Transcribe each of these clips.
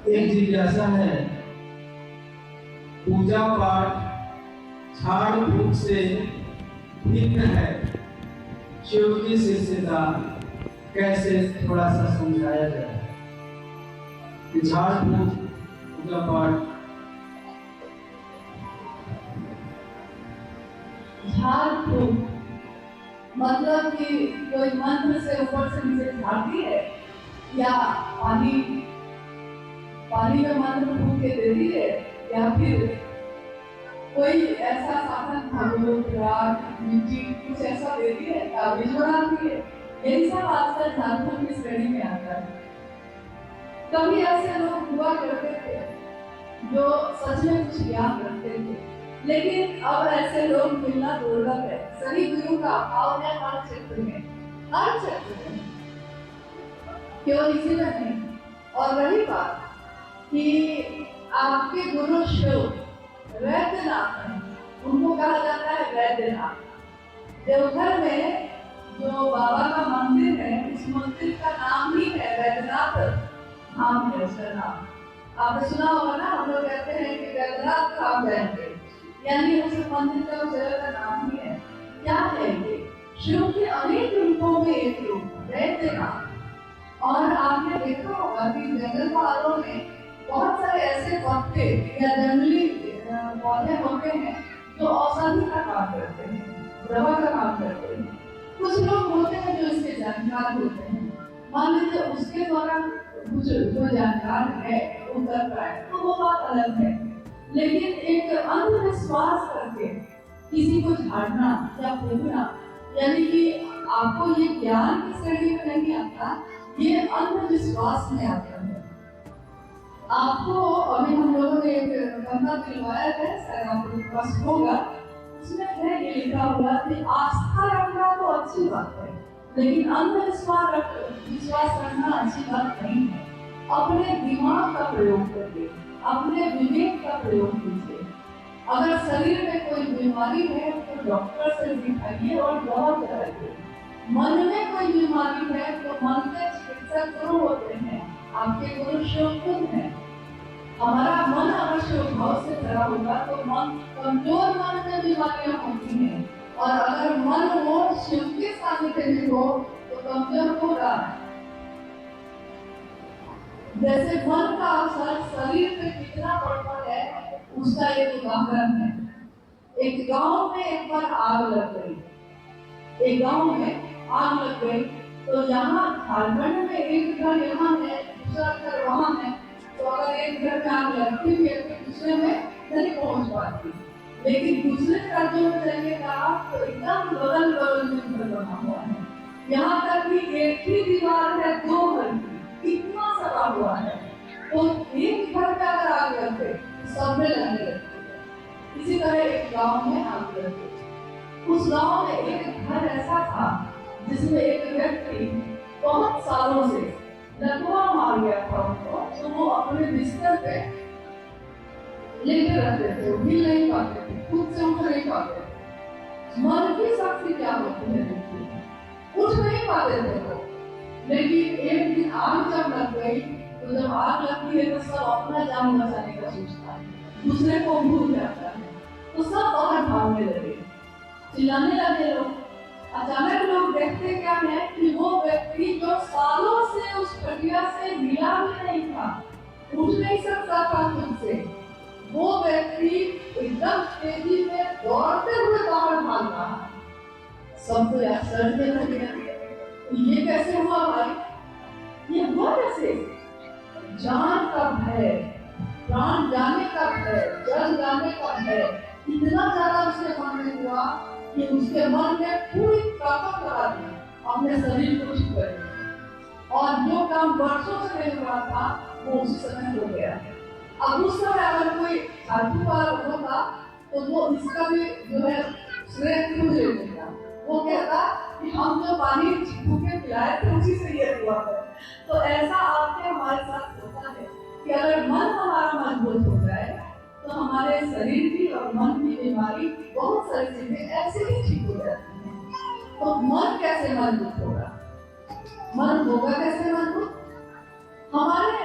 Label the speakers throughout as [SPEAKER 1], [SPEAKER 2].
[SPEAKER 1] एक जिज्ञासा है, पूजा पाठ झाड़ फूक से भिन्न है, शिव की शिष्यता कैसे थोड़ा सा समझाया जाए। झाड़ फूक पूजा पाठ,
[SPEAKER 2] झाड़ फूक मतलब कि कोई मंत्र से ऊपर से नीचे झाड़ती है, या पानी में मंत्र फूक के देती है, या फिर कोई ऐसा साधन भागवत राग मिट्टी कुछ ऐसा देती है या बीज बनाती है। यही सब आजकल झारखंड की श्रेणी में आता है। कभी ऐसे लोग हुआ करते थे जो सच में कुछ ज्ञान रखते थे, लेकिन अब ऐसे लोग मिलना दुर्लभ है। सही गुरु का अभाव है हर क्षेत्र में, हर क्षेत्र में, केवल इसी में नहीं। और वही बात कि आपके गुरु शिव वैद्यनाथ हैं, उनको कहा जाता है वैद्यनाथ। देवघर में जो बाबा का मंदिर है, उस मंदिर का नाम ही है वैद्यनाथ धाम है उसका नाम। आपने सुना होगा ना, हम लोग कहते हैं कि वैद्यनाथ धाम जाएंगे, यानी उस मंदिर का उस जगह का नाम ही है। क्या है ये? शिव के अनेक रूपों में एक रूप वैद्यनाथ। और आपने देखा होगा कि जंगल वालों में बहुत सारे ऐसे पत्ते या जंगली पौधे होते हैं जो औषधि का काम करते हैं, दवा का काम करते हैं। कुछ लोग होते हैं जो इसके जानकार होते हैं, मान लीजिए उसके द्वारा कुछ जो जानकार है वो कर पाए तो वो बात अलग है। लेकिन एक अंधविश्वास करके किसी को झाड़ना या फूकना, यानी कि आपको ये ज्ञान की श्रेणी में नहीं आता, ये अंधविश्वास में आता है। आपको अभी हम लोगों ने एक गंगा दिलवाया है, शायद आपके पास होगा, उसमें है ये लिखा हुआ कि आस्था रखना तो अच्छी बात है, लेकिन अंधविश्वास रखना अच्छी बात नहीं है। अपने दिमाग का प्रयोग करिए, अपने विवेक का प्रयोग कीजिए। अगर शरीर में कोई बीमारी है तो डॉक्टर से दिखाइए और दवा कराइए। मन में कोई बीमारी है तो मन के चिकित्सक गुरु होते हैं, आपके गुरु शिव खुद हैं। हमारा मन अगर शिव भाव से भरा होगा तो मन कमजोर मन में बीमारियां होती हैं, और अगर मन हो शिव के सानिध्य में हो तो कमजोर हो रहा है। जैसे मन का असर शरीर पे कितना पड़ता है उसका एक उदाहरण है। एक गांव में एक बार आग लग गई, एक गांव में आग लग गई, तो यहाँ झारखंड में एक घर यहाँ है, दूसरा घर वहाँ है, तो अगर एक घर में आग लगती है तो दूसरे में नहीं पहुँच पाती, लेकिन दूसरे राज्यों में जाइएगा तो एकदम बगल बगल में घर बना हुआ है। यहाँ तक कि एक ही दीवार है दो घर की, इतना सड़ा हुआ है, तो एक घर में अगर आग लग गई सब में लगने लगती है। इसी तरह एक गांव में आग लग गई। उस गांव में एक घर ऐसा था जिसमें एक व्यक्ति बहुत सालों से लकवा मार गया था उनको, तो वो अपने बिस्तर पे लेटे रहते थे, हिल नहीं पाते थे, खुद से उठ नहीं पाते थे। मन की शक्ति क्या होती है देखिए, उठ नहीं पाते थे वो। लेकिन एक दिन आग जब लग गई, तो जब आग लगती है तो सब अपना जान बचाने का सोचता है, दूसरे को भूल जाता है, तो सब बाहर भागने लगे, चिल्लाने लगे लोग। अचानक लोग देखते क्या है कि वो व्यक्ति जो सालों से उस खटिया से हिला भी नहीं था, उठ नहीं सकता था खुद से, वो व्यक्ति एकदम तेजी में दौड़ते हुए बाहर भाग रहा है। सब तो आश्चर्य लगे, ये कैसे हुआ भाई, ये हुआ कैसे? जान का भय, प्राण जाने का भय, जल जाने का भय इतना ज्यादा उसके मन में हुआ कि उसके मन ने पूरी ताकत लगा दी अपने शरीर को ठीक करने, और जो काम वर्षों से नहीं हुआ था वो उसी समय हो गया। अब उस समय अगर कोई साधु वाला होता तो वो इसका भी जो है श्रेय खुद ले लेता, वो कहता कि हम जो पानी छिपू के पिलाए थे उसी से ये हुआ है। तो ऐसा आपके हमारे साथ होता है कि अगर मन हमारा मजबूत हो जाए तो हमारे शरीर की और मन की बीमारी बहुत सारी चीजें ऐसे ही ठीक हो जाती हैं। तो मन कैसे मजबूत होगा? मन होगा कैसे मजबूत? हमारे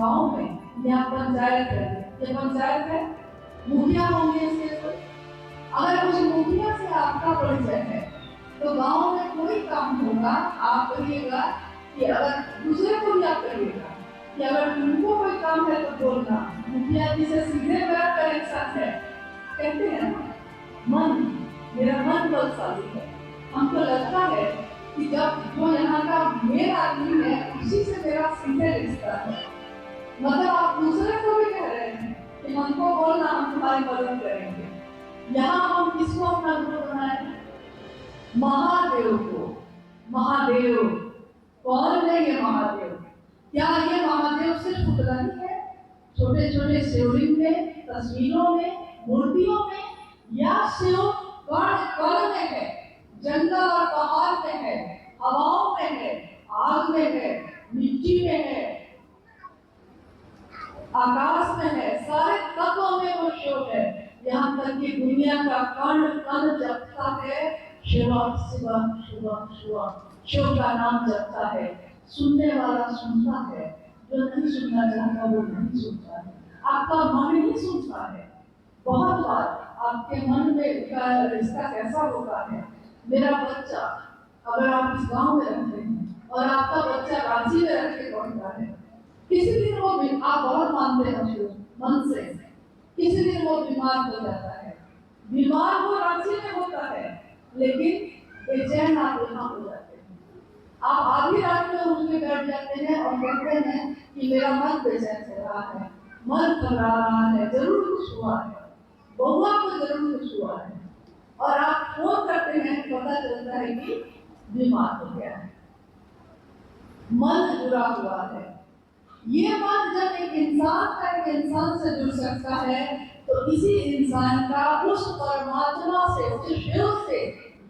[SPEAKER 2] गांव में यहाँ पंचायत है, ये पंचायत है, मुखिया होंगे इसके तो। अगर कुछ मुखिया से आपका परिचय है तो गांव में कोई काम होगा, आप कहिएगा कि अगर दूसरे को भी आप कहिएगा कि अगर तुमको कोई काम है तो बोलना। मुखिया जी से सीधे मेरा कनेक्शन है, कहते हैं ना, मन, मेरा मन बलशाली है। हमको लगता है कि जब जो यहाँ का मेन आदमी है उसी से मेरा सीधे रिश्ता है। मतलब आप दूसरे को भी कह रहे हैं कि हमको बोलना, हम तुम्हारी मदद करेंगे। यहाँ हम किसको अपना गुरु बनाए? महादेव को। महादेव कौन है ये महादेव? क्या ये महादेव सिर्फ पुतला ही है? छोटे छोटे शिवलिंग में, तस्वीरों में, मूर्तियों में, या शिव कण में है, जंगल और पहाड़ में है, हवाओं में है, आग में है, मिट्टी में है, आकाश में है, सारे तत्वों में वो शिव है। यहाँ तक कि दुनिया का कण कण जपता है शिव शिव शिव शिव, शिव का नाम जपता है। सुनने वाला सुनता है, जो नहीं सुनना चाहता वो नहीं सुनता है। आपका मन ही सुनता है। बहुत बार आपके मन में रिश्ता कैसा होता है? मेरा बच्चा, अगर आप इस गांव में रहते हैं और आपका बच्चा रांची में रह के पढ़ता है, किसी दिन वो, आप बहुत मानते हैं मन से, किसी दिन वो बीमार हो जाता है। बीमार वो रांची में होता है, लेकिन बेचैन आप यहाँ हो जाते हैं। आप आधी रात में उठ के बैठ जाते हैं और कहते हैं कि मेरा मन बेचैन हो रहा है, मन घबरा रहा है, जरूर कुछ हुआ है, बउआ को जरूर कुछ हुआ है। और आप फोन करते हैं, पता चलता है कि बीमार हो गया है, मन जुड़ा हुआ है। ये मन जब एक इंसान से जुड़ सकता है तो इसी इंसान का उस परमात्मा से, उस शिव से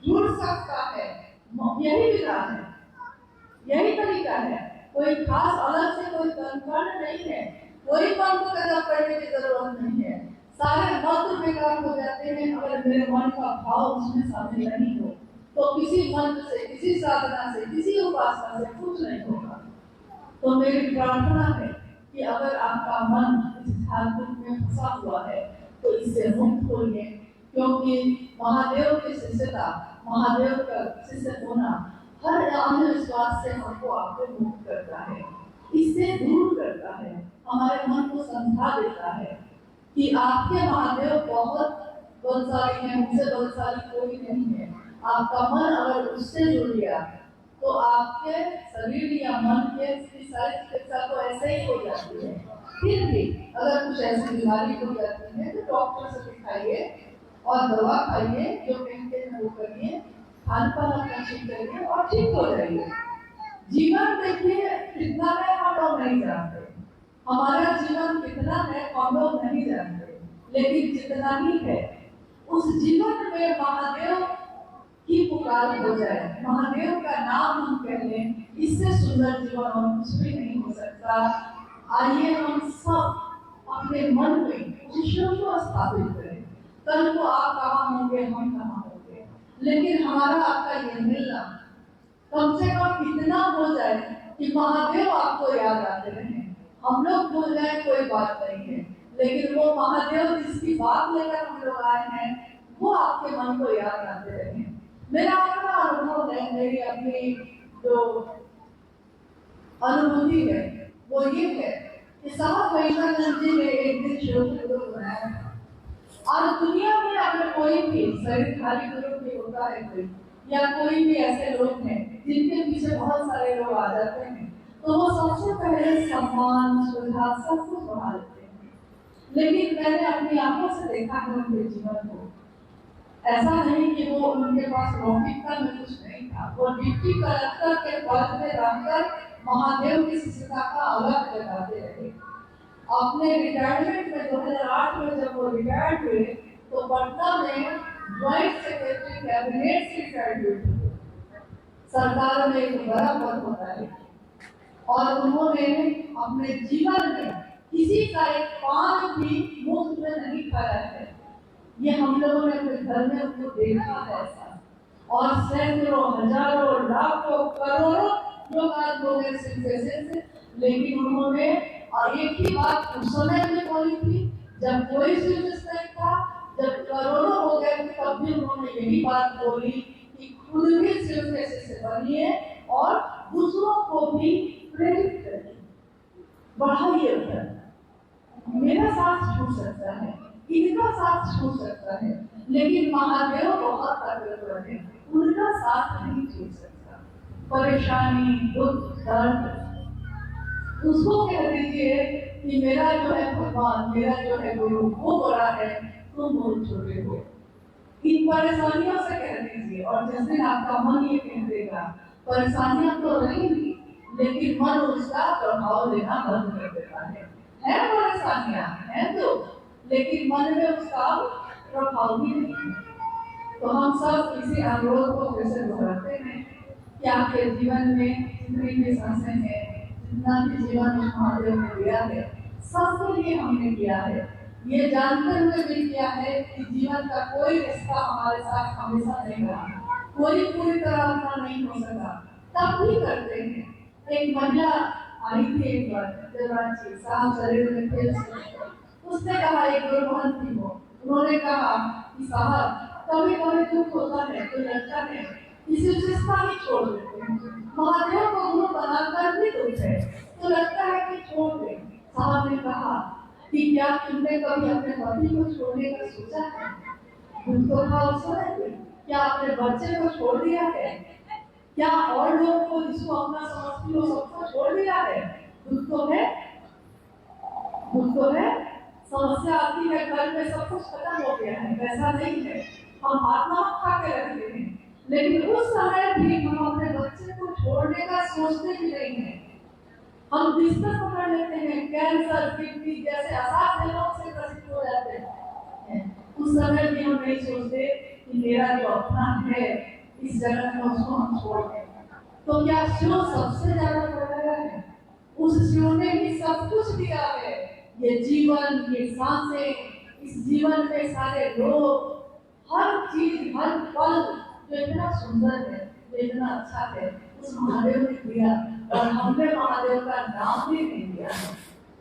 [SPEAKER 2] जुड़ सकता है। यही विधान है, यही तरीका है। कोई खास अलग से कोई कंकड़ नहीं है, कोई मंत्र कदम करने की जरूरत नहीं है। सारे मंत्र बेकार हो जाते हैं अगर मेरे मन का भाव उसमें शामिल नहीं हो। तो किसी मंत्र से, किसी साधना से, किसी उपासना से कुछ नहीं होगा। तो मेरी प्रार्थना है कि अगर आपका मन इस झारखंड में फंसा हुआ है तो इससे मुक्त होइए, क्योंकि महादेव की शिष्यता, महादेव का शिष्य होना हर अंधविश्वास से हमको आपको मुक्त करता है, इससे दूर करता है, हमारे मन को समझा देता है कि आपके महादेव बहुत बलशाली है, मुझसे बलशाली कोई नहीं है। आपका मन अगर उससे जुड़ गया तो आपके शरीर या मन के सारी चिकित्सा तो ऐसे ही हो जाती है। फिर भी अगर कुछ ऐसी बीमारी हो जाती है तो डॉक्टर से दिखाइए और दवा खाइए, जो कहते हैं वो करिए, खान पान अपना ठीक करिए और ठीक हो जाइए। जीवन देखिए कितना है हम लोग नहीं जानते, हमारा जीवन कितना है हम लोग नहीं जानते, लेकिन जितना ही है उस जीवन में महादेव की पुकार हो जाए, महादेव का नाम हम कह लें, इससे सुंदर जीवन और कुछ भी नहीं हो सकता। आइए हम सब अपने मन में ईश्वर को स्थापित करें। कल को आप कहाँ होंगे, हम कहाँ होंगे, लेकिन हमारा आपका ये मिलना कम से कम इतना हो जाए कि महादेव आपको याद आते रहे। हम लोग भूल जाए कोई बात नहीं है, लेकिन वो महादेव जिसकी बात लेकर हम लोग आए हैं वो आपके मन को याद आते रहे। मेरा अपना अनुभव है, मेरी अपनी जो अनुभूति है वो ये है कि साहब वैष्णव जी ने एक दिन शिव गुरु बनाया। और दुनिया में अगर कोई भी शरीरधारी गुरु भी होता है कोई, या कोई भी ऐसे लोग हैं जिनके पीछे बहुत सारे लोग आ जाते हैं, तो वो सबसे पहले सम्मान, सुविधा सब कुछ बढ़ा देते हैं। लेकिन मैंने अपनी आंखों से देखा है उनके जीवन को, ऐसा नहीं कि वो उनके पास लौकिकता में कुछ नहीं था, वो डिप्टी कलेक्टर के पद में रहकर महादेव की शिष्यता का अलग लगाते रहे। अपने रिटायरमेंट में 2008 में जब वो रिटायर्ड हुए तो पटना में ज्वाइंट सेक्रेटरी कैबिनेट से रिटायर्ड हुए। सरकार में एक बड़ा पद होता है और उन्होंने अपने जीवन में किसी का एक पान भी मुफ्त में नहीं खाया है। ये हम लोगों ने अपने घर में उनको देखा है ऐसा, और सैकड़ों, हजारों, लाखों, करोड़ों लोग आज लोग ऐसे, लेकिन उन्होंने और एक ही बात उस समय में बोली थी जब कोई स्टेटस नहीं था, जब करोड़ों हो गए थे, तब भी उन्होंने यही बात बोली कि खुद भी स्टेटस से बनिए और दूसरों को भी प्रेरित करिए, बढ़ाइए उधर। मेरा साथ छूट सकता है, इनका साथ छूट सकता है, लेकिन महादेव बहुत ताकतवर है, उनका साथ नहीं छूट सकता। परेशानी, दुख, दर्द, उसको कह दीजिए कि मेरा जो है भगवान, मेरा जो है गुरु वो बड़ा है, तुम बहुत छोटे हो। इन परेशानियों से कह दीजिए, और जिस दिन आपका मन ये कह देगा, परेशानियां तो रहेंगी, लेकिन मन उसका प्रभाव लेना बंद कर देता है परेशानियां है तो, लेकिन मन में उसका प्रभाव भी नहीं है। तो हम सब इसी अनुरोध को फिर से दोहराते हैं कि आपके जीवन में जितनी भी सांसें हैं, जितना भी जीवन महादेव ने दिया है, सबके लिए हमने किया है। ये जानते हुए भी किया है कि जीवन का कोई रिश्ता हमारे साथ हमेशा नहीं रहा, कोई पूरी तरह अपना नहीं हो सका, तब भी करते हैं। एक महिला आई थी एक बार, जब साहब शरीर में थे, उसने कहा, एक गुरुमहंत थी वो, उन्होंने कहा कि साहब कभी कभी दुख होता है तो लगता है किसी रिश्ता ही छोड़ देते हैं, महादेव को गुरु बनाकर भी दुख है तो लगता है कि छोड़ दे। साहब ने कहा कि क्या तुमने कभी अपने पति को छोड़ने का सोचा है? दुख तो था उस समय में, क्या अपने बच्चे को छोड़ दिया है? क्या और लोगों को जिसको अपना समझती हो सबको छोड़ दिया है? दुख तो है, दुख तो है। समस्या आती है, घर में सब कुछ खत्म हो गया है, वैसा नहीं है, हम आत्मा खा के रखते हैं, लेकिन उस समय भी हम अपने बच्चे को छोड़ने का सोचते भी नहीं है। हम बिस्तर पकड़ लेते हैं, कैंसर, किडनी जैसे असाध्य रोग से ग्रसित हो जाते हैं, उस समय भी हम नहीं सोचते कि मेरा जो अपना है इस जगत में उसको हम छोड़ दें। तो क्या शिव सबसे ज्यादा बड़ा है? उस शिव ने भी सब कुछ दिया है, ये जीवन, ये सांसें, इस जीवन में सारे लोग, हर चीज, हर पल जो इतना सुंदर है, जो इतना अच्छा है, उस महादेव ने दिया, और हमने महादेव का नाम भी नहीं दिया है।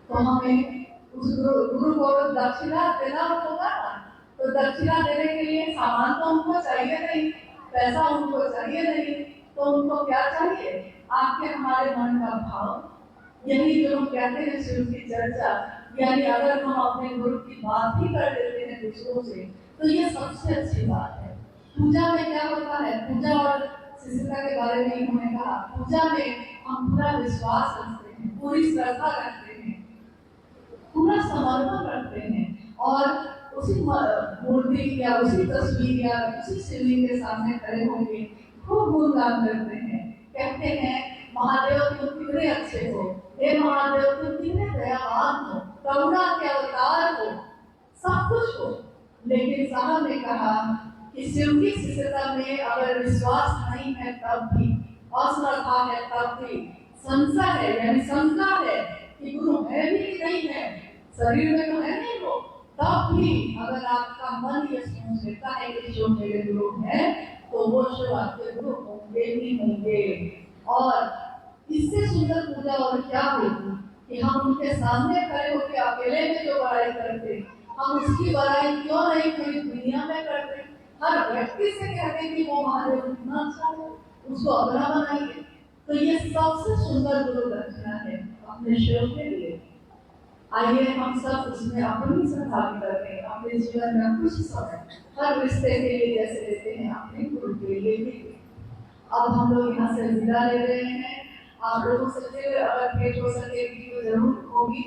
[SPEAKER 2] तो हमें उस गुरु को दक्षिणा देना होगा ना, तो दक्षिणा देने के लिए सामान तो उनको चाहिए नहीं, पैसा उनको चाहिए नहीं, तो उनको क्या चाहिए? आपके हमारे मन का भाव। यही जो हम कहते हैं शिव की चर्चा, यानी अगर हम अपने गुरु की बात ही कर देते हैं दूसरों से, तो ये सबसे अच्छी बात है। पूजा में क्या होता है? पूजा और शिष्यता के बारे में उन्होंने कहा, पूजा में हम पूरा विश्वास रखते हैं, पूरी श्रद्धा रखते हैं, पूरा समर्पण करते हैं, और उसी मूर्ति या उसी तस्वीर या उसी शिवलिंग के सामने खड़े होकर खूब गुणगान करते हैं, कहते हैं महादेव तुम कितने अच्छे हो, हे महादेव तुम कितने दयावान हो, करुणा के अवतार हो, सब कुछ हो। लेकिन साहब ने कहा कि शिव की शिष्यता में अगर विश्वास नहीं है तब भी, अश्रद्धा है तब भी, संशय है यानी शंका है कि गुरु है भी कि नहीं है, शरीर में तो है नहीं वो, तब भी अगर आपका मन ये सोच लेता है कि जो मेरे गुरु है, तो वो शिव आपके गुरु होंगे ही होंगे। और इससे सुंदर पूजा और क्या होगी कि हम उनके सामने खड़े होकर अकेले में जो बड़ाई करते, हम उसकी बड़ाई क्यों नहीं पूरी दुनिया में करते? हर व्यक्ति से कहते कि वो महादेव कितना अच्छा है, उसको अपना बनाइए। तो ये सबसे सुंदर गुरु दक्षिणा है अपने शिव के लिए। आइए हम सब उसमें अपनी सहभागी करें, अपने जीवन में कुछ समय हर रिश्ते के लिए जैसे देते हैं, अपने गुरु के लिए भी। अब हम लोग यहाँ से विदा ले रहे हैं। आप लोगों से फिर अगर भेंट हो सकेगी तो जरूर होगी,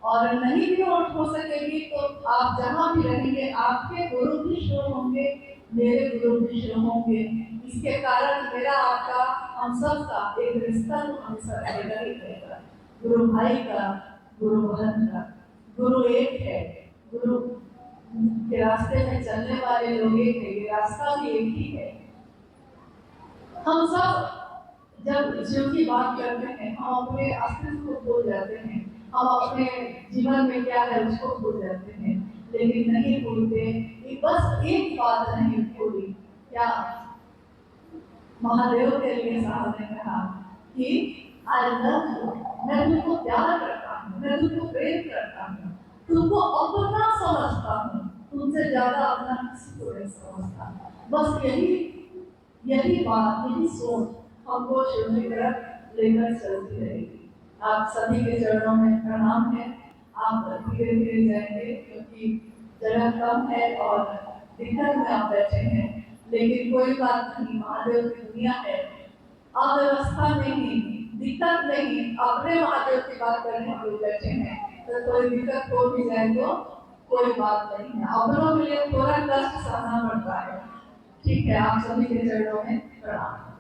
[SPEAKER 2] और नहीं भी हो सकेगी तो आप जहाँ भी रहेंगे आपके गुरु भी शिव होंगे, मेरे गुरु भी शिव होंगे। इसके कारण मेरा आपका, हम सब का एक रिश्ता तो हमेशा रहेगा ही रहेगा, गुरु भाई का, गुरु बहन का। गुरु एक है, गुरु के रास्ते में चलने वाले लोग एक है, ये रास्ता भी एक ही है। हम सब जब शिव की बात करते हैं, हम अपने अस्तित्व को भूल जाते हैं, हम अपने जीवन में क्या है उसको भूल जाते हैं, लेकिन नहीं भूलते कि बस एक बात नहीं भूली, क्या महादेव के लिए साहब ने कहा कि आई लव यू, मैं तुमको प्यार करता हूँ। हूँ, मैं तुमको प्रेम करता हूँ, तुमको अपना समझता हूँ, तुमसे ज्यादा अपना किसी को नहीं समझता। बस यही बात, यही सोच हमको शिव की तरफ लेकर चलती रहेगी। आप सभी के चरणों में प्रणाम है। आप धीरे धीरे जाएंगे क्योंकि जगह कम है और दिक्कत में आप बैठे हैं, लेकिन कोई बात नहीं, महादेव की दुनिया है। अव्यवस्था नहीं, दिक्कत नहीं, अपने महादेव की बात करने के लिए बैठे हैं, तो कोई दिक्कत हो भी जाए तो कोई बात नहीं है। अपनों के लिए थोड़ा कष्ट सहना पड़ता है। ठीक है, आप सभी के चरणों में प्रणाम।